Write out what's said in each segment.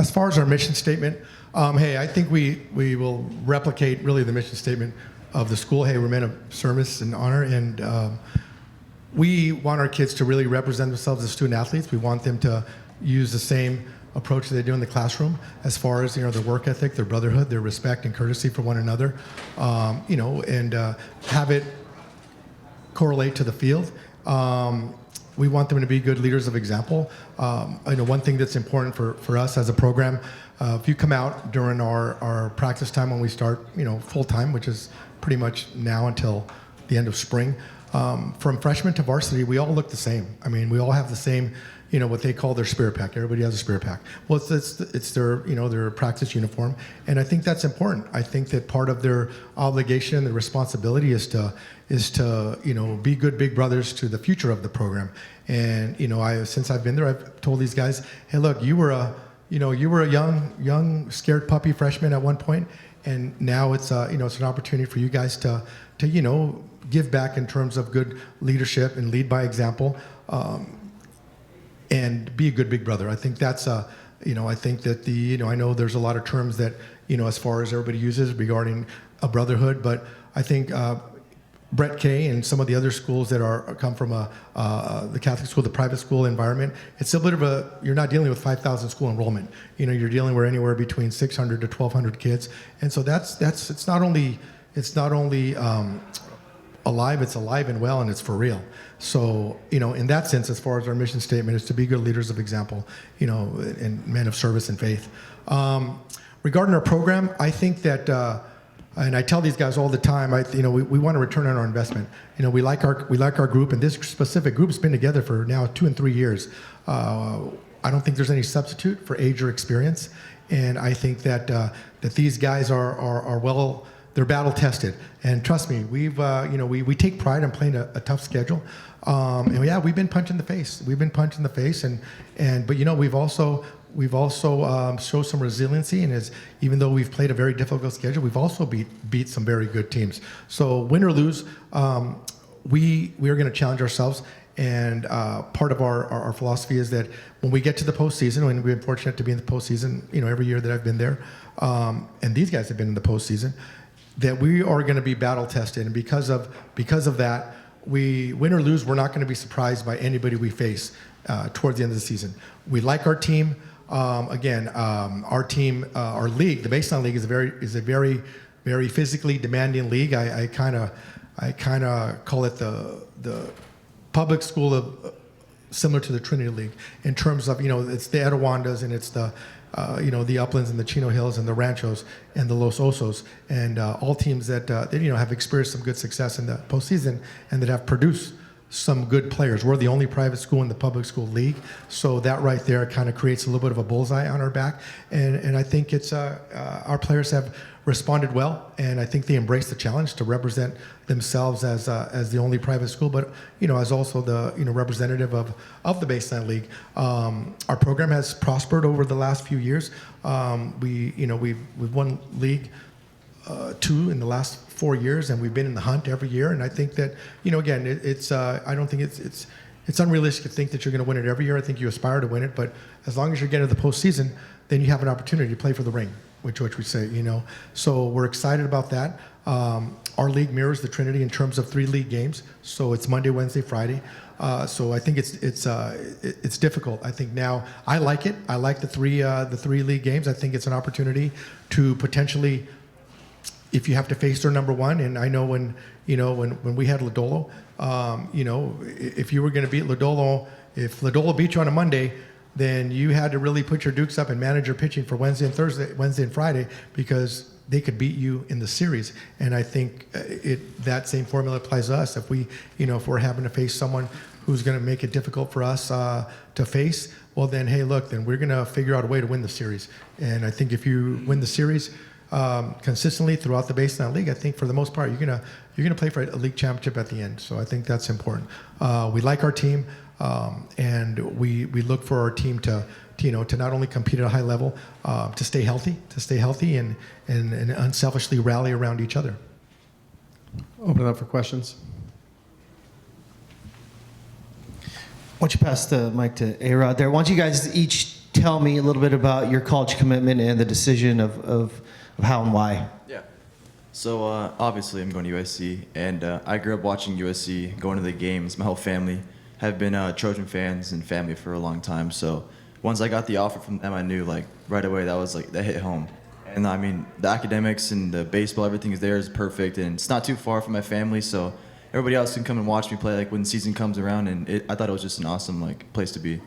as far as our mission statement, hey, I think we will replicate really the mission statement of the school. Hey, we're men of service and honor, and we want our kids to really represent themselves as student athletes. We want them to use the same approach that they do in the classroom as far as their work ethic, their brotherhood, their respect and courtesy for one another, and have it correlate to the field. We want them to be good leaders of example. I know one thing that's important for us as a program, if you come out during our practice time when we start, full time, which is pretty much now until the end of spring, from freshman to varsity, we all look the same. I mean, we all have the same, what they call their spirit pack. Everybody has a spirit pack. Well, it's their, their practice uniform, and I think that's important. I think that part of their obligation and the responsibility is to be good big brothers to the future of the program. And since I've been there, I've told these guys, hey, look, you were a young scared puppy freshman at one point, and now it's it's an opportunity for you guys to give back in terms of good leadership and lead by example. And be a good big brother. I think that's I think that I know there's a lot of terms that as far as everybody uses regarding a brotherhood, but I think Brett K and some of the other schools that come from the Catholic school, the private school environment, it's a bit of you're not dealing with 5,000 school enrollment. You're dealing with anywhere between 600 to 1,200 kids, and so it's not only alive, it's alive and well, and it's for real. So, in that sense, as far as our mission statement is to be good leaders of example, and men of service and faith. Regarding our program, I think that, and I tell these guys all the time, we want to return on our investment. We like our group, and this specific group's been together for now 2 and 3 years. I don't think there's any substitute for age or experience, and I think that these guys are well. They're battle tested, and trust me, we take pride in playing a tough schedule, and yeah, we've been punched in the face. But we've also showed some resiliency, and even though we've played a very difficult schedule, we've also beat some very good teams. So win or lose, we are going to challenge ourselves. And part of our philosophy is that when we get to the postseason, when we've been fortunate to be in the postseason, every year that I've been there, and these guys have been in the postseason, that we are going to be battle tested, and because of that, we win or lose, we're not going to be surprised by anybody we face towards the end of the season. We like our team. Again, our team, our league, the baseline league, is a very, very physically demanding league. I kind of call it the public school of similar to the Trinity League in terms of it's the Etiwandas and it's the the Uplands and the Chino Hills and the Ranchos and the Los Osos, and all teams that have experienced some good success in the postseason and that have produced some good players. We're the only private school in the public school league, so that right there kind of creates a little bit of a bullseye on our back. And I think it's our players have responded well, and I think they embrace the challenge to represent themselves as the only private school, but as also the representative of the Baseline League. Our program has prospered over the last few years. We've won league 2 in the last 4 years, and we've been in the hunt every year. And I think that again, I don't think it's unrealistic to think that you're going to win it every year. I think you aspire to win it, but as long as you're getting to the postseason, then you have an opportunity to play for the ring, which we say, So we're excited about that. Our league mirrors the Trinity in terms of 3 league games, so it's Monday, Wednesday, Friday. So I think it's difficult. I think now I like it. I like the three league games. I think it's an opportunity to potentially, if you have to face their number one, and I know when we had Lodolo, if you were going to beat Lodolo, if Lodolo beat you on a Monday, then you had to really put your dukes up and manage your pitching for Wednesday and Friday, because they could beat you in the series. And I think that same formula applies to us. If we're having to face someone who's going to make it difficult for us to face, well then, hey, look, then we're going to figure out a way to win the series. And I think if you win the series consistently throughout the Baseline League, I think for the most part you're gonna play for a league championship at the end. So I think that's important. We like our team, and we look for our team to not only compete at a high level, to stay healthy and unselfishly rally around each other. Open it up for questions. Why don't you pass the mic to A-Rod there? Why don't you guys each tell me a little bit about your college commitment and the decision of how and why? Yeah. So obviously I'm going to USC, and I grew up watching USC, going to the games. My whole family have been Trojan fans and family for a long time. So once I got the offer from them, I knew like right away that hit home. And I mean, the academics and the baseball, everything is there is perfect, and it's not too far from my family, so everybody else can come and watch me play like when the season comes around. And I thought it was just an awesome like place to be.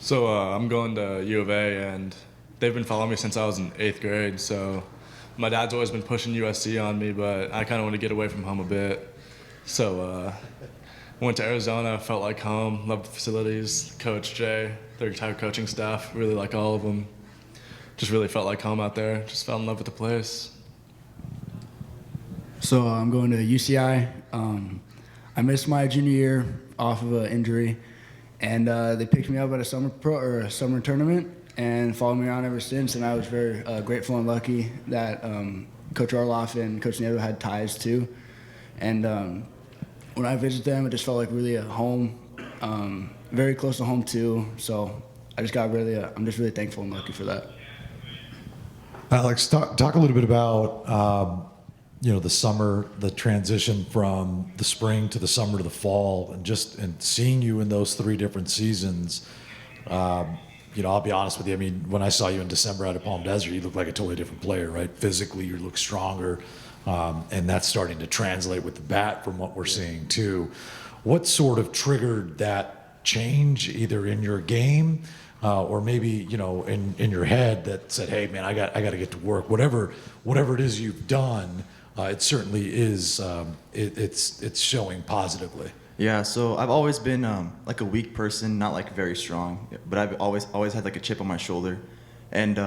So I'm going to U of A, and they've been following me since I was in 8th grade. So my dad's always been pushing USC on me, but I kind of want to get away from home a bit. So went to Arizona, felt like home, loved the facilities, Coach Jay, their entire coaching staff, really like all of them. Just really felt like home out there. Just fell in love with the place. So I'm going to UCI. I missed my junior year off of an injury, and they picked me up at a summer tournament and followed me around ever since. And I was very grateful and lucky that Coach Orloff and Coach Nieto had ties too. And when I visited them, it just felt like really at home, very close to home too. So I just got really, I'm just really thankful and lucky for that. Alex, talk a little bit about the summer, the transition from the spring to the summer to the fall, and seeing you in those 3 different seasons. I'll be honest with you. I mean, when I saw you in December out at Palm Desert, you looked like a totally different player, right? Physically, you look stronger, and that's starting to translate with the bat from what we're seeing too. What sort of triggered that change, either in your game or maybe in your head, that said, "Hey, man, I got to get to work." Whatever it is you've done, it certainly is. It's showing positively. Yeah, so I've always been like a weak person, not like very strong, but I've always had like a chip on my shoulder, and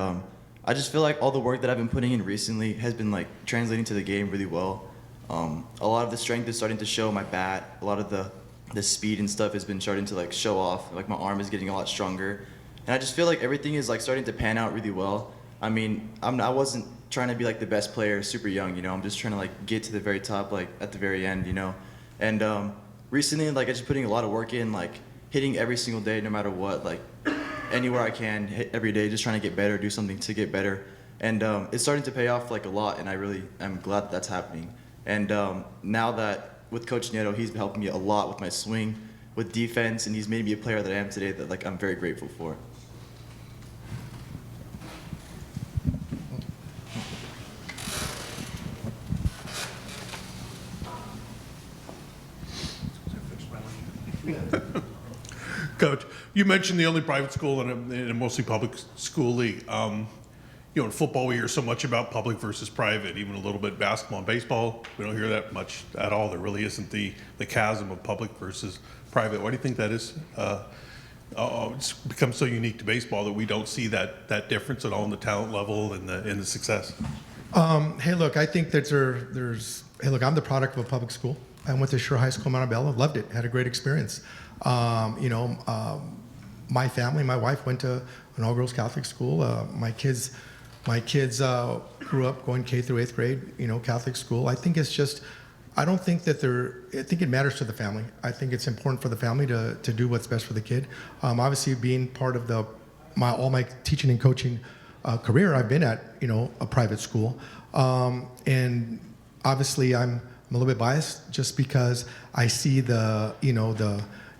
I just feel like all the work that I've been putting in recently has been like translating to the game really well. A lot of the strength is starting to show my bat. A lot of the speed and stuff has been starting to like show off. Like my arm is getting a lot stronger, and I just feel like everything is like starting to pan out really well. I mean, I wasn't trying to be like the best player super young, I'm just trying to like get to the very top, like at the very end, and recently, like, I just putting a lot of work in, like, hitting every single day, no matter what, like, anywhere I can, hit every day, just trying to get better, do something to get better. And it's starting to pay off, like, a lot, and I'm glad that's happening. And now that, with Coach Nieto, he's helping me a lot with my swing, with defense, and he's made me a player that I am today that, like, I'm very grateful for. Coach, you mentioned the only private school in a mostly public school league. In football, we hear so much about public versus private, even a little bit basketball and baseball. We don't hear that much at all. There really isn't the chasm of public versus private. Why do you think that is? It's become so unique to baseball that we don't see that difference at all in the talent level and the success. Hey, look, I think that hey, look, I'm the product of a public school. I went to Shore High School in Montebello, loved it, had a great experience. My family, my wife went to an all-girls Catholic school. My kids grew up going K through 8th grade, Catholic school. I think it's just, I don't think that I think it matters to the family. I think it's important for the family to do what's best for the kid. Obviously, being part of all my teaching and coaching career, I've been at, a private school. And obviously, I'm a little bit biased just because I see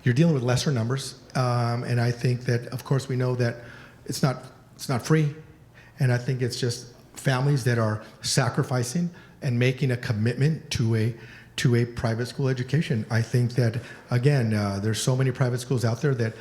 you're dealing with lesser numbers, and I think that, of course, we know that it's not free, and I think it's just families that are sacrificing and making a commitment to a private school education. I think that, again, there's so many private schools out there that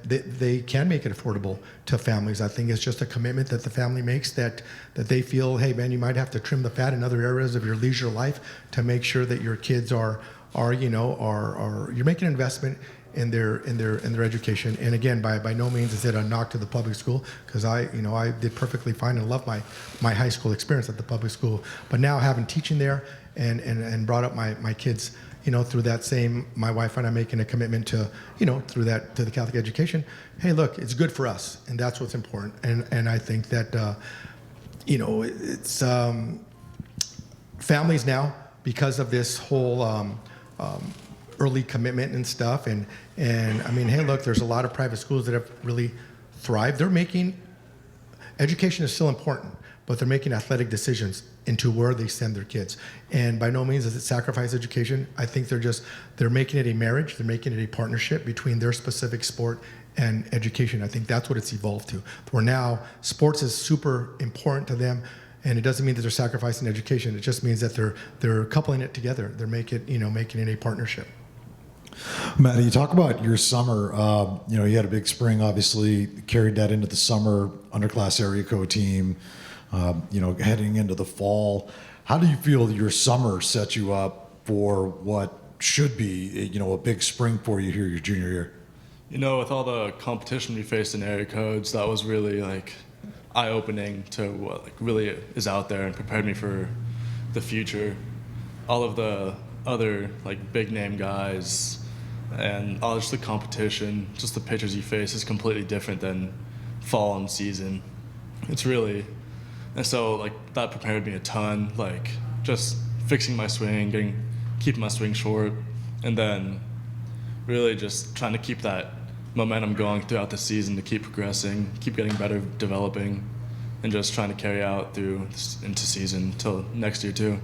they can make it affordable to families. I think it's just a commitment that the family makes, that they feel, hey man, you might have to trim the fat in other areas of your leisure life to make sure that your kids are you're making an investment in their education. And again, by no means is it a knock to the public school, because I did perfectly fine and loved my high school experience at the public school. But now having teaching there and brought up my kids, through that same, my wife and I making a commitment to, through that, to the Catholic education. Hey, look, it's good for us, and that's what's important. And I think that, it's families now, because of this whole early commitment and stuff. And I mean, hey, look, there's a lot of private schools that have really thrived. They're making education is still important, but they're making athletic decisions into where they send their kids. And by no means does it sacrifice education. I think they're making it a marriage. They're making it a partnership between their specific sport and education. I think that's what it's evolved to. Where now sports is super important to them. And it doesn't mean that they're sacrificing education. It just means that they're coupling it together. They're making it a partnership. Matt, you talk about your summer. You had a big spring, obviously, carried that into the summer, underclass area code team, heading into the fall. How do you feel your summer set you up for what should be, a big spring for you here your junior year? With all the competition we faced in area codes, that was really eye-opening to what really is out there and prepared me for the future. All of the other big name guys and all just the competition, just the pitchers you face is completely different than fall and season. And so that prepared me a ton, just fixing my swing, keeping my swing short, and then really just trying to keep that momentum going throughout the season to keep progressing, keep getting better, developing, and just trying to carry out into season till next year too.